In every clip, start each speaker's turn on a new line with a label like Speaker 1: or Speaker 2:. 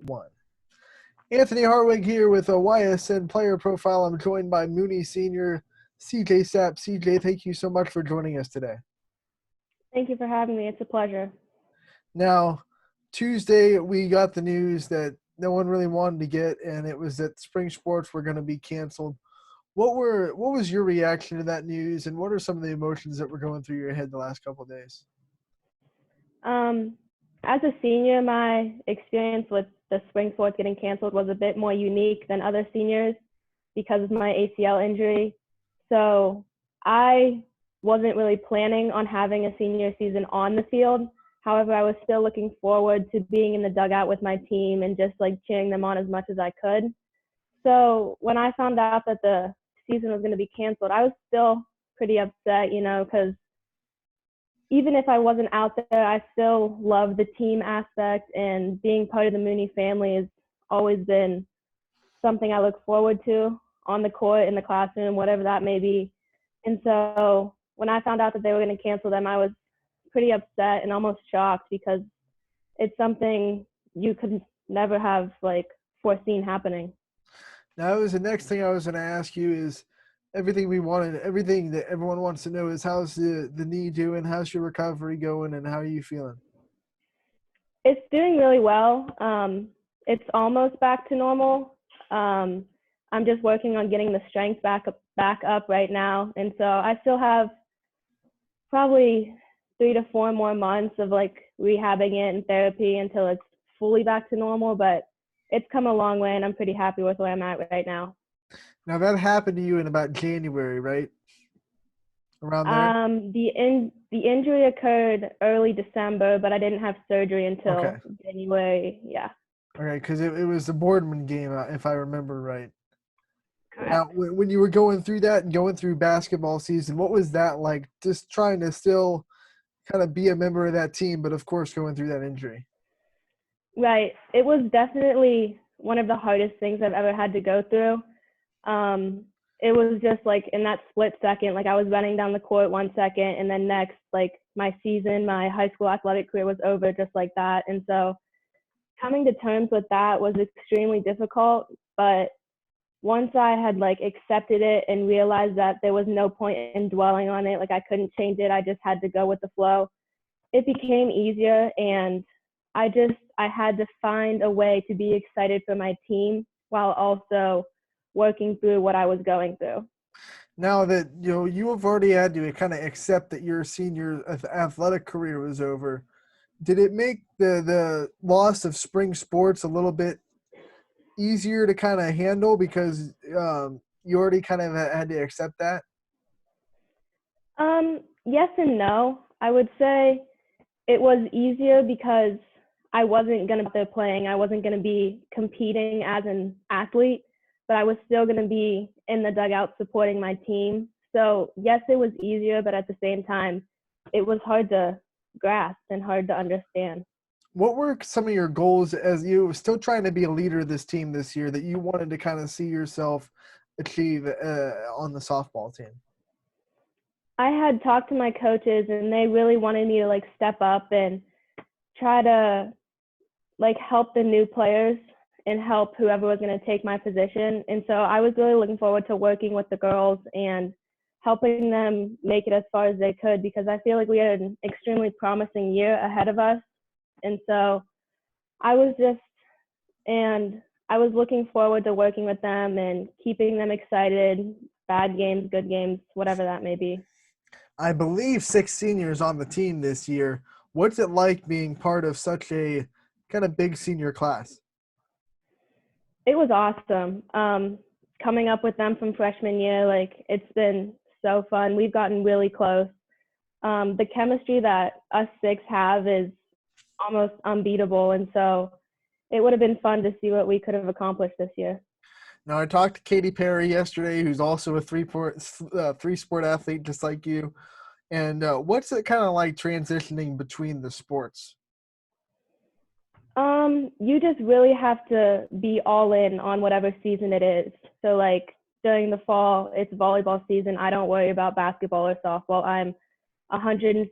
Speaker 1: 1. Anthony Hartwig here with a YSN player profile. I'm joined by Mooney Senior, CJ Sapp. CJ, thank you so much for joining us today.
Speaker 2: Thank you for having me. It's a pleasure.
Speaker 1: Now, Tuesday we got the news that no one really wanted to get, and it was that spring sports were going to be canceled. What was your reaction to that news, and what are some of the emotions that were going through your head the last couple of days?
Speaker 2: As a senior, my experience with the spring sports getting canceled was a bit more unique than other seniors because of my ACL injury. So I wasn't really planning on having a senior season on the field. However, I was still looking forward to being in the dugout with my team and just like cheering them on as much as I could. So when I found out that the season was going to be canceled, I was still pretty upset, because even if I wasn't out there, I still love the team aspect, and being part of the Mooney family has always been something I look forward to on the court, in the classroom, whatever that may be. And so when I found out that they were going to cancel them, I was pretty upset and almost shocked because it's something you could never have foreseen happening.
Speaker 1: Now, that was the next thing I was going to ask you is everything that everyone wants to know is how's the knee doing? How's your recovery going, and how are you feeling?
Speaker 2: It's doing really well. It's almost back to normal. I'm just working on getting the strength back up right now. And so I still have probably 3 to 4 more months of rehabbing it and therapy until it's fully back to normal. But it's come a long way, and I'm pretty happy with where I'm at right now.
Speaker 1: Now, that happened to you in about January, right? Around there?
Speaker 2: The injury occurred early December, but I didn't have surgery until January. Yeah.
Speaker 1: Okay, because it was the Boardman game, if I remember right.
Speaker 2: Correct.
Speaker 1: Now, when you were going through that and going through basketball season, what was that like? Just trying to still kind of be a member of that team, but of course going through that injury.
Speaker 2: Right. It was definitely one of the hardest things I've ever had to go through. It was just in that split second, I was running down the court 1 second, and then next, my high school athletic career was over just like that. And so coming to terms with that was extremely difficult. But once I had accepted it and realized that there was no point in dwelling on it, I couldn't change it, I just had to go with the flow, it became easier. And I had to find a way to be excited for my team while also working through what I was going through.
Speaker 1: Now that you have already had to kind of accept that your senior athletic career was over, did it make the loss of spring sports a little bit easier to kind of handle because you already kind of had to accept that?
Speaker 2: Yes and no. I would say it was easier because I wasn't going to be playing. I wasn't going to be competing as an athlete, but I was still going to be in the dugout supporting my team. So yes, it was easier, but at the same time, it was hard to grasp and hard to understand.
Speaker 1: What were some of your goals as you were still trying to be a leader of this team this year that you wanted to kind of see yourself achieve on the softball team?
Speaker 2: I had talked to my coaches, and they really wanted me to step up and try to help the new players and help whoever was going to take my position. And so I was really looking forward to working with the girls and helping them make it as far as they could, because I feel like we had an extremely promising year ahead of us. And so I was looking forward to working with them and keeping them excited, bad games, good games, whatever that may be.
Speaker 1: I believe 6 seniors on the team this year. What's it like being part of such a kind of big senior class?
Speaker 2: It was awesome. Coming up with them from freshman year, it's been so fun. We've gotten really close. The chemistry that us 6 have is almost unbeatable, and so it would have been fun to see what we could have accomplished this year.
Speaker 1: Now, I talked to Katie Perry yesterday, who's also a three-sport athlete just like you. And what's it kind of like transitioning between the sports?
Speaker 2: You just really have to be all in on whatever season it is. So during the fall, it's volleyball season. I don't worry about basketball or softball. I'm 150%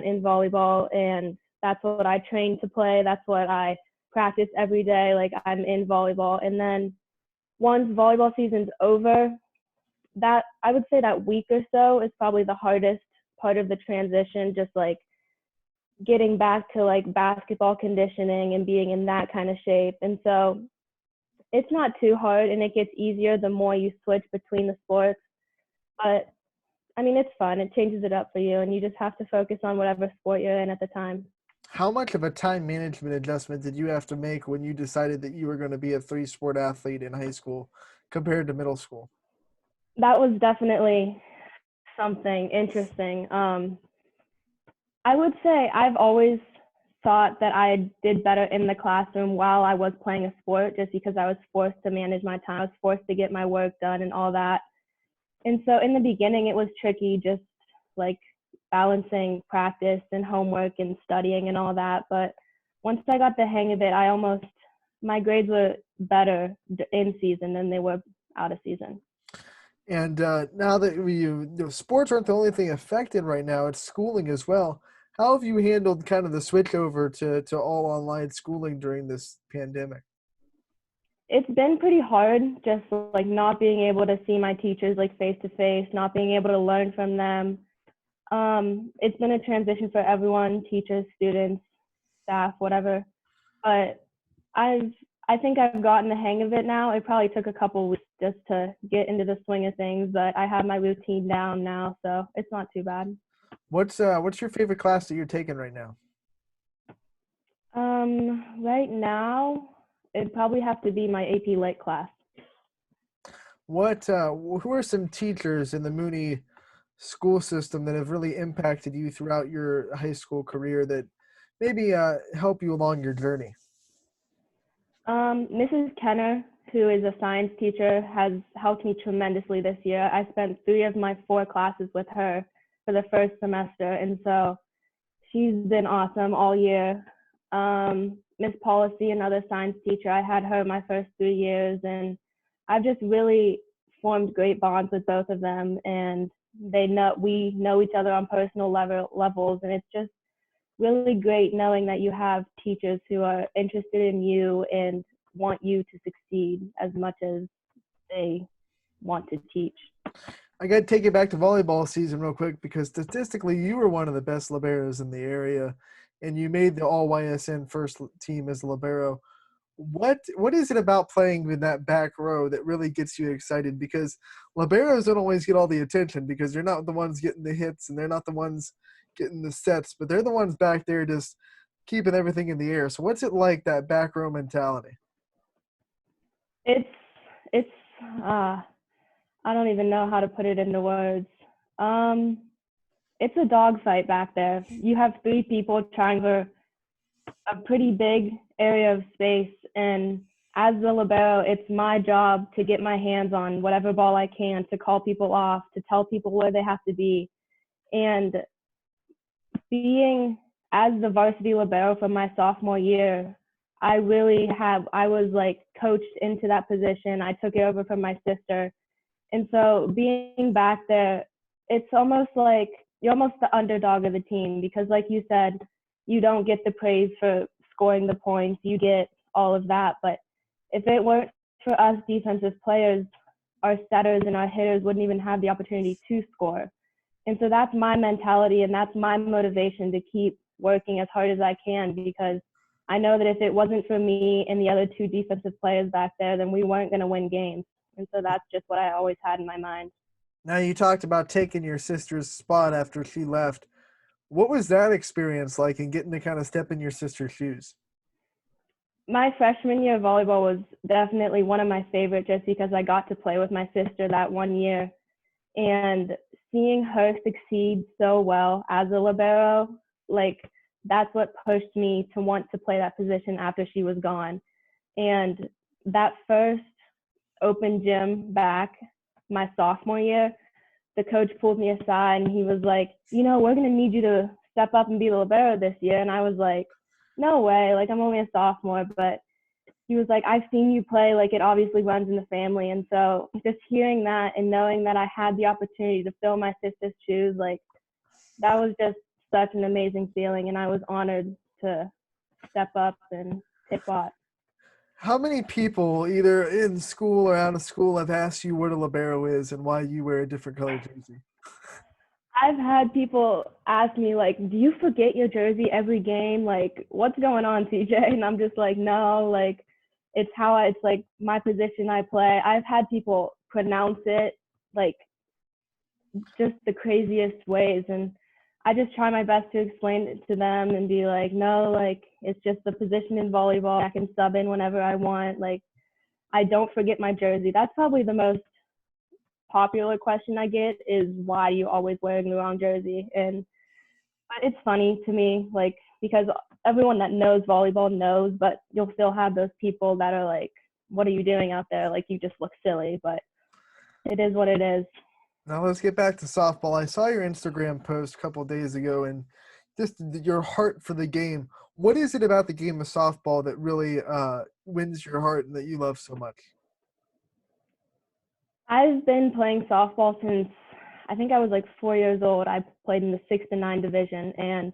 Speaker 2: in volleyball, and that's what I train to play. That's what I practice every day. Like I'm in volleyball. And then once volleyball season's over, that I would say that week or so is probably the hardest part of the transition, just like getting back to like basketball conditioning and being in that kind of shape. And so it's not too hard, and it gets easier the more you switch between the sports. But I mean, it's fun. It changes it up for you, and you just have to focus on whatever sport you're in at the time.
Speaker 1: How much of a time management adjustment did you have to make when you decided that you were going to be a three-sport athlete in high school compared to middle school?
Speaker 2: That was definitely something interesting. I would say I've always thought that I did better in the classroom while I was playing a sport, just because I was forced to manage my time. I was forced to get my work done and all that. And so in the beginning, it was tricky, just like balancing practice and homework and studying and all that. But once I got the hang of it, my grades were better in season than they were out of season.
Speaker 1: And now that sports aren't the only thing affected right now, it's schooling as well. How have you handled kind of the switch over to all online schooling during this pandemic?
Speaker 2: It's been pretty hard, just like not being able to see my teachers like face to face, not being able to learn from them. It's been a transition for everyone, teachers, students, staff, whatever. But I think I've gotten the hang of it now. It probably took a couple weeks just to get into the swing of things, but I have my routine down now, so it's not too bad.
Speaker 1: What's your favorite class that you're taking right now?
Speaker 2: Right now, it'd probably have to be my AP Lit class.
Speaker 1: Who are some teachers in the Mooney school system that have really impacted you throughout your high school career that maybe help you along your journey?
Speaker 2: Mrs. Kenner, who is a science teacher, has helped me tremendously this year. I spent 3 of my 4 classes with her for the first semester, and so she's been awesome all year. Miss Policy, another science teacher, I had her my first 3 years, and I've just really formed great bonds with both of them, and we know each other on personal levels, and it's just really great knowing that you have teachers who are interested in you and want you to succeed as much as they want to teach.
Speaker 1: I got to take it back to volleyball season real quick because statistically you were one of the best liberos in the area and you made the all YSN first team as libero. What is it about playing with that back row that really gets you excited? Because liberos don't always get all the attention because they're not the ones getting the hits and they're not the ones getting the sets, but they're the ones back there just keeping everything in the air. So what's it like, that back row mentality?
Speaker 2: It's I don't even know how to put it into words. It's a dogfight back there. You have 3 people trying for a pretty big area of space, and as the libero, it's my job to get my hands on whatever ball I can, to call people off, to tell people where they have to be. And being as the varsity libero from my sophomore year, I was like coached into that position. I took it over from my sister. And so being back there, it's almost like you're almost the underdog of the team because, like you said, you don't get the praise for scoring the points. You get all of that. But if it weren't for us defensive players, our setters and our hitters wouldn't even have the opportunity to score. And so that's my mentality and that's my motivation to keep working as hard as I can, because I know that if it wasn't for me and the other 2 defensive players back there, then we weren't going to win games. And so that's just what I always had in my mind.
Speaker 1: Now, you talked about taking your sister's spot after she left. What was that experience like and getting to kind of step in your sister's shoes?
Speaker 2: My freshman year of volleyball was definitely one of my favorites just because I got to play with my sister that one year. And seeing her succeed so well as a libero, like that's what pushed me to want to play that position after she was gone. And that first open gym back my sophomore year, the coach pulled me aside and he was like, we're going to need you to step up and be the libero this year. And I was like, no way, like I'm only a sophomore. But he was like, I've seen you play, like it obviously runs in the family. And so just hearing that and knowing that I had the opportunity to fill my sister's shoes, like that was just such an amazing feeling. And I was honored to step up and it bought.
Speaker 1: How many people, either in school or out of school, have asked you what a libero is and why you wear a different color jersey?
Speaker 2: I've had people ask me, like, do you forget your jersey every game? Like, what's going on, CJ? And I'm just like, no, like, it's like my position I play. I've had people pronounce it like just the craziest ways. And I just try my best to explain it to them and be like, no, like, it's just the position in volleyball. I can sub in whenever I want. Like, I don't forget my jersey. That's probably the most popular question I get is why are you always wearing the wrong jersey? And but it's funny to me, like, because everyone that knows volleyball knows, but you'll still have those people that are like, what are you doing out there? Like, you just look silly, but it is what it is.
Speaker 1: Now let's get back to softball. I saw your Instagram post a couple of days ago and just your heart for the game. What is it about the game of softball that really wins your heart and that you love so much?
Speaker 2: I've been playing softball since I think I was like 4 years old. I played in the 6 to 9 division. And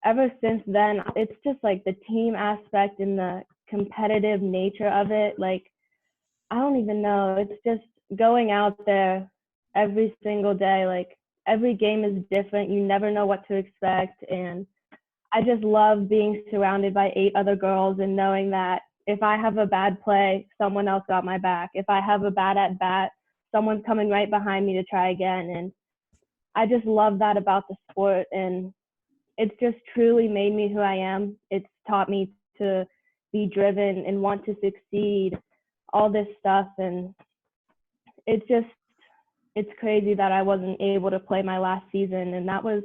Speaker 2: ever since then, it's just like the team aspect and the competitive nature of it. Like, I don't even know. It's just going out there every single day. Like, every game is different. You never know what to expect. And I just love being surrounded by 8 other girls and knowing that if I have a bad play, someone else got my back. If I have a bad at bat, someone's coming right behind me to try again. And I just love that about the sport. And it's just truly made me who I am. It's taught me to be driven and want to succeed, all this stuff. And it's crazy that I wasn't able to play my last season. And that was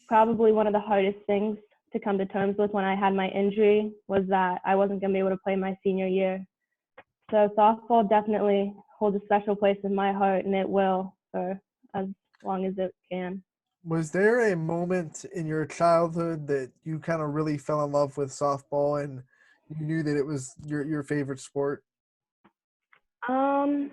Speaker 2: probably one of the hardest things to come to terms with when I had my injury, was that I wasn't going to be able to play my senior year. So softball definitely holds a special place in my heart, and it will for as long as it can.
Speaker 1: Was there a moment in your childhood that you kind of really fell in love with softball and you knew that it was your favorite sport?
Speaker 2: Um,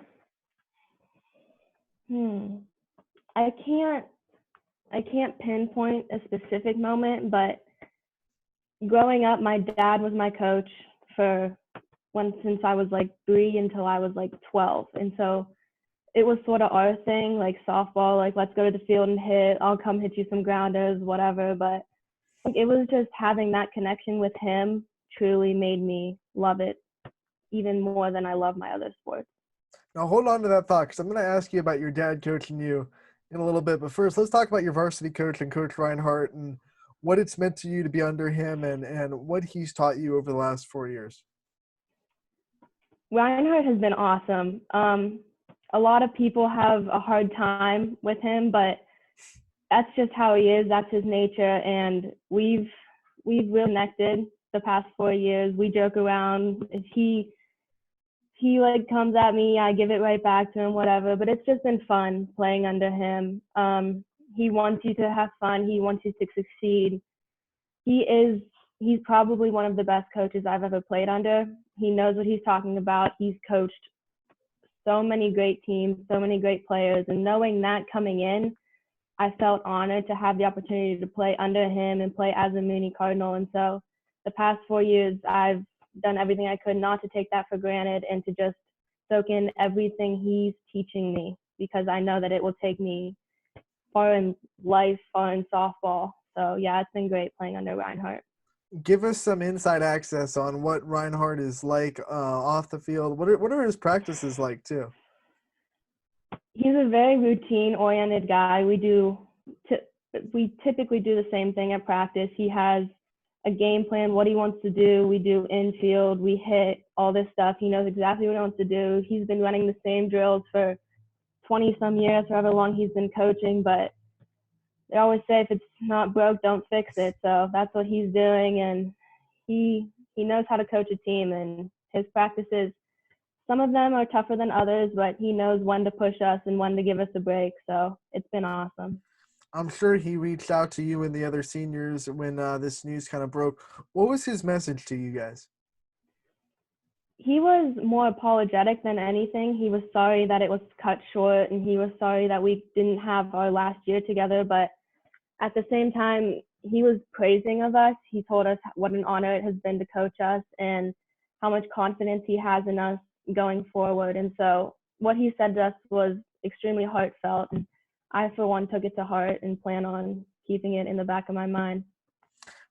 Speaker 2: I can't pinpoint a specific moment, but growing up, my dad was my coach since I was like 3 until I was like 12. And so it was sort of our thing, like softball, like let's go to the field and hit. I'll come hit you some grounders, whatever. But like, it was just having that connection with him truly made me love it even more than I love my other sports.
Speaker 1: Now hold on to that thought because I'm going to ask you about your dad coaching you in a little bit. But first, let's talk about your varsity coach and Coach Reinhart and what it's meant to you to be under him and what he's taught you over the last 4 years.
Speaker 2: Reinhardt has been awesome. A lot of people have a hard time with him, but that's just how he is. That's his nature, and we've really connected the past 4 years. We joke around. If he like comes at me, I give it right back to him, whatever. But it's just been fun playing under him. He wants you to have fun. He wants you to succeed. He's probably one of the best coaches I've ever played under. He knows what he's talking about. He's coached so many great teams, so many great players. And knowing that coming in, I felt honored to have the opportunity to play under him and play as a Mooney Cardinal. And so the past 4 years, I've done everything I could not to take that for granted and to just soak in everything he's teaching me, because I know that it will take me far in life, far in softball. So yeah, it's been great playing under Reinhardt.
Speaker 1: Give us some inside access on what Reinhart is like off the field. What are his practices like too?
Speaker 2: He's a very routine-oriented guy. We typically do the same thing at practice. He has a game plan, what he wants to do. We do infield, we hit, all this stuff. He knows exactly what he wants to do. He's been running the same drills for 20-some years, however long he's been coaching, but they always say if it's not broke, don't fix it. So that's what he's doing, and he knows how to coach a team, and his practices, some of them are tougher than others, but he knows when to push us and when to give us a break. So it's been awesome.
Speaker 1: I'm sure he reached out to you and the other seniors when this news kind of broke. What was his message to you guys?
Speaker 2: He was more apologetic than anything. He was sorry that it was cut short, and he was sorry that we didn't have our last year together. But at the same time, he was praising of us. He told us what an honor it has been to coach us and how much confidence he has in us going forward. And so what he said to us was extremely heartfelt. And I, for one, took it to heart and plan on keeping it in the back of my mind.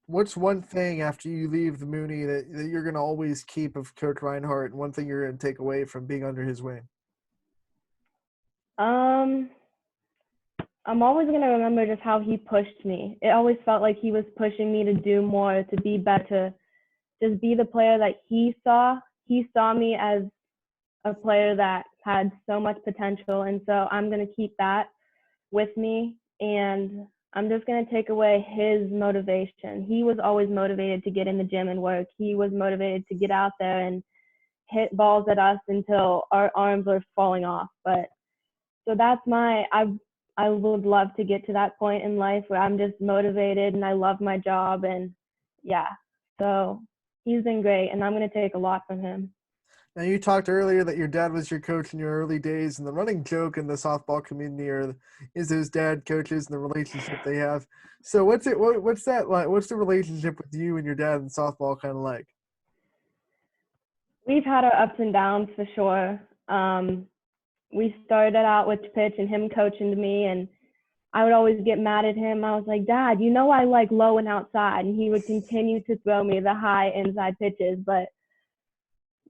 Speaker 1: What's one thing after you leave the Mooney that you're going to always keep of Coach Reinhart, and one thing you're going to take away from being under his wing?
Speaker 2: I'm always going to remember just how he pushed me. It always felt like he was pushing me to do more, to be better, just be the player that he saw. He saw me as a player that had so much potential. And so I'm going to keep that with me. And I'm just going to take away his motivation. He was always motivated to get in the gym and work. He was motivated to get out there and hit balls at us until our arms were falling off. But so that's I would love to get to that point in life where I'm just motivated and I love my job. And yeah, so he's been great and I'm going to take a lot from him.
Speaker 1: Now, you talked earlier that your dad was your coach in your early days, and the running joke in the softball community is those dad coaches and the relationship they have. So what's that like? What's the relationship with you and your dad in softball kind of like?
Speaker 2: We've had our ups and downs for sure. We started out with pitch and him coaching me, and I would always get mad at him. I was like, Dad, you know I like low and outside, and he would continue to throw me the high inside pitches. But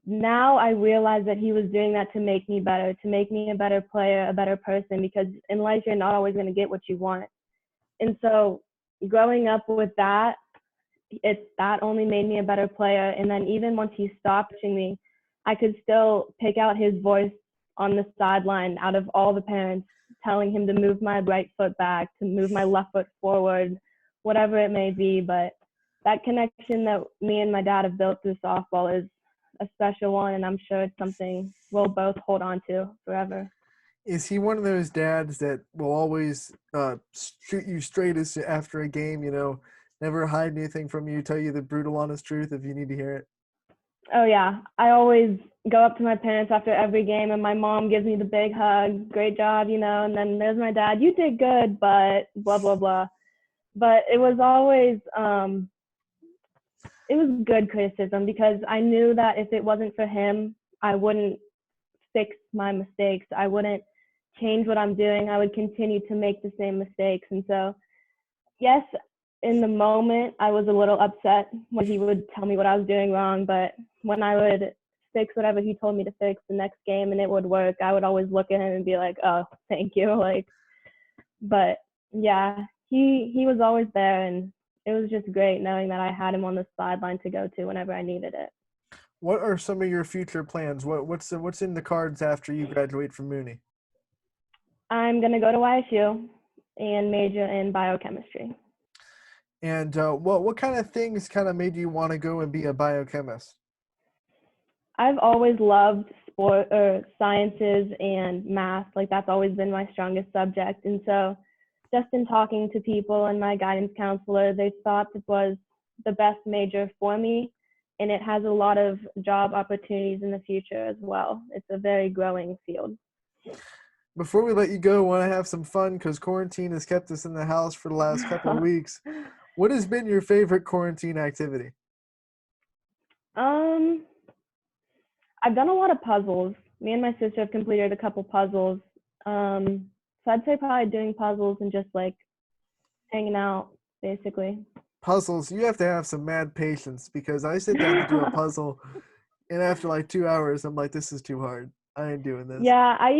Speaker 2: now I realize that he was doing that to make me better, to make me a better player, a better person, because in life you're not always going to get what you want. And so growing up with that, that only made me a better player. And then even once he stopped pushing me, I could still pick out his voice on the sideline out of all the parents telling him to move my right foot back, to move my left foot forward, whatever it may be. But that connection that me and my dad have built through softball is a special one, and I'm sure it's something we'll both hold on to forever.
Speaker 1: Is he one of those dads that will always shoot you straight after a game, never hide anything from you, tell you the brutal, honest truth if you need to hear it?
Speaker 2: Oh, yeah. I always go up to my parents after every game, and my mom gives me the big hug, great job, and then there's my dad, you did good, but blah, blah, blah. But it was always it was good criticism because I knew that if it wasn't for him, I wouldn't fix my mistakes. I wouldn't change what I'm doing. I would continue to make the same mistakes. And so, yes, in the moment, I was a little upset when he would tell me what I was doing wrong. But when I would fix whatever he told me to fix the next game and it would work, I would always look at him and be like, oh, thank you. But yeah, he was always there, and it was just great knowing that I had him on the sideline to go to whenever I needed it.
Speaker 1: What are some of your future plans? What's in the cards after you graduate from Mooney?
Speaker 2: I'm going to go to YSU and major in biochemistry.
Speaker 1: And what kind of things kind of made you want to go and be a biochemist?
Speaker 2: I've always loved sciences and math. That's always been my strongest subject. And so just in talking to people and my guidance counselor, they thought it was the best major for me. And it has a lot of job opportunities in the future as well. It's a very growing field.
Speaker 1: Before we let you go, I want to have some fun because quarantine has kept us in the house for the last couple of weeks. What has been your favorite quarantine activity?
Speaker 2: I've done a lot of puzzles. Me and my sister have completed a couple puzzles. So I'd say probably doing puzzles and just hanging out, basically.
Speaker 1: Puzzles, you have to have some mad patience because I sit down to do a puzzle and after 2 hours, I'm like, this is too hard. I ain't doing this.
Speaker 2: Yeah, I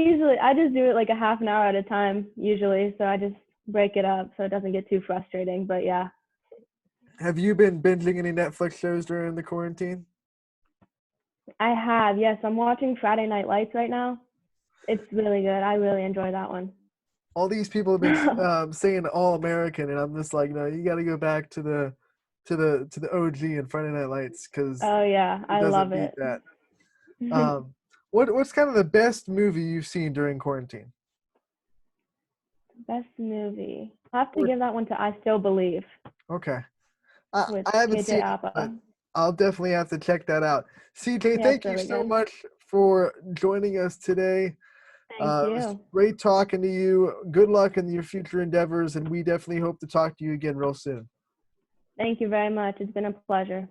Speaker 2: just do it a half an hour at a time usually. So I just break it up so it doesn't get too frustrating. But yeah.
Speaker 1: Have you been binging any Netflix shows during the quarantine?
Speaker 2: I have, yes. I'm watching Friday Night Lights right now. It's really good. I really enjoy that one.
Speaker 1: All these people have been saying All American, and I'm just like, no, you got to go back to the OG and Friday Night Lights because
Speaker 2: oh yeah, I love it.
Speaker 1: That. What's kind of the best movie you've seen during quarantine?
Speaker 2: Best movie. I have to give that one to I Still Believe.
Speaker 1: Okay, I haven't seen it, but I'll definitely have to check that out. CJ, thank you so much for joining us today.
Speaker 2: Thank you.
Speaker 1: It was great talking to you. Good luck in your future endeavors, and we definitely hope to talk to you again real soon.
Speaker 2: Thank you very much. It's been a pleasure.